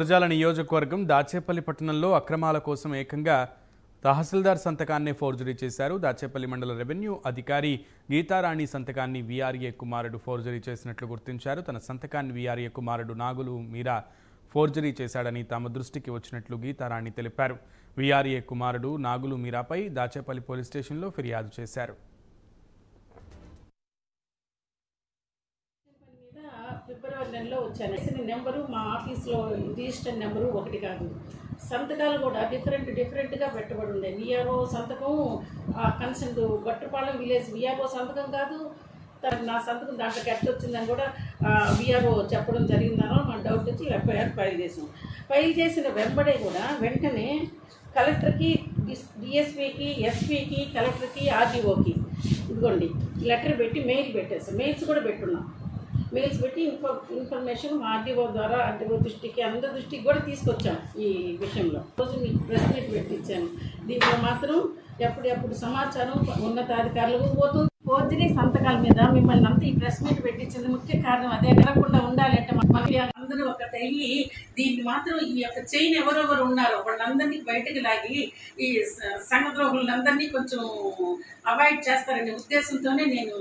గురజాల నియోజకవర్గం దాచేపల్లి పట్టణంలో అక్రమాల కోసం ఏకంగా తహసీల్దార్ సంతకాన్ని ఫోర్జరీ చేశారు. దాచేపల్లి మండల రెవెన్యూ అధికారి గీతారాణి సంతకాన్ని వీఆర్ఏ కుమారుడు ఫోర్జరీ చేసినట్లు గుర్తించారు. తన సంతకాన్ని వీఆర్ఏ కుమారుడు నాగులు మీరా ఫోర్జరీ చేశాడని తమ దృష్టికి వచ్చినట్లు గీతారాణి తెలిపారు. వీఆర్ఏ కుమారుడు నాగులు మీరాపై దాచేపల్లి పోలీస్ స్టేషన్లో ఫిర్యాదు చేశారు. ఫిబ్రవరి నెలలో వచ్చాను. నెంబరు మా ఆఫీస్లో రిజిస్టర్ నెంబరు ఒకటి కాదు. సంతకాలు కూడా డిఫరెంట్గా పెట్టబడి ఉండే. విఆర్ఓ సంతకం కన్సెంట్ బట్టుపాలెం విలేజ్ విఆర్ఓ సంతకం కాదు. నా సంతకం దాంట్లో ఎట్లా వచ్చిందని కూడా విఆర్ఓ చెప్పడం జరిగిందనో మా డౌట్ వచ్చి ఎఫ్ఐఆర్ ఫైల్ చేసిన వెంబడే కూడా వెంటనే కలెక్టర్కి, డిఎస్పీకి, ఎస్పీకి, కలెక్టర్కి, ఆర్డీఓకి ఇదిగోండి లెటర్ పెట్టి మెయిల్ పెట్టేస్తాం. మెయిల్స్ కూడా పెట్టున్నాం. మెయిల్స్ పెట్టి ఇన్ఫర్మేషన్ మా ఆర్డీఓ ద్వారా ఆర్డీఓ దృష్టికి, అందరి దృష్టికి కూడా తీసుకొచ్చాం. ఈ విషయంలో రోజు మీకు ప్రెస్ మీట్ పెట్టించాను. దీంట్లో మాత్రం ఎప్పుడెప్పుడు సమాచారం ఉన్నతాధికారులకు పోతుంది. ఫోర్జరీ సంతకాల మీద మిమ్మల్ని అంతా ఈ ప్రెస్ మీట్ పెట్టించింది ముఖ్య కారణం అదే. జరగకుండా ఉండాలంటే మనకి అందరూ ఒక వెళ్ళి దీన్ని మాత్రం ఈ యొక్క చైన్ ఎవరెవరు ఉన్నారో వాళ్ళందరినీ బయటకు లాగి ఈ సంఘద్రోహులందరినీ కొంచెం అవాయిడ్ చేస్తారనే ఉద్దేశంతోనే నేను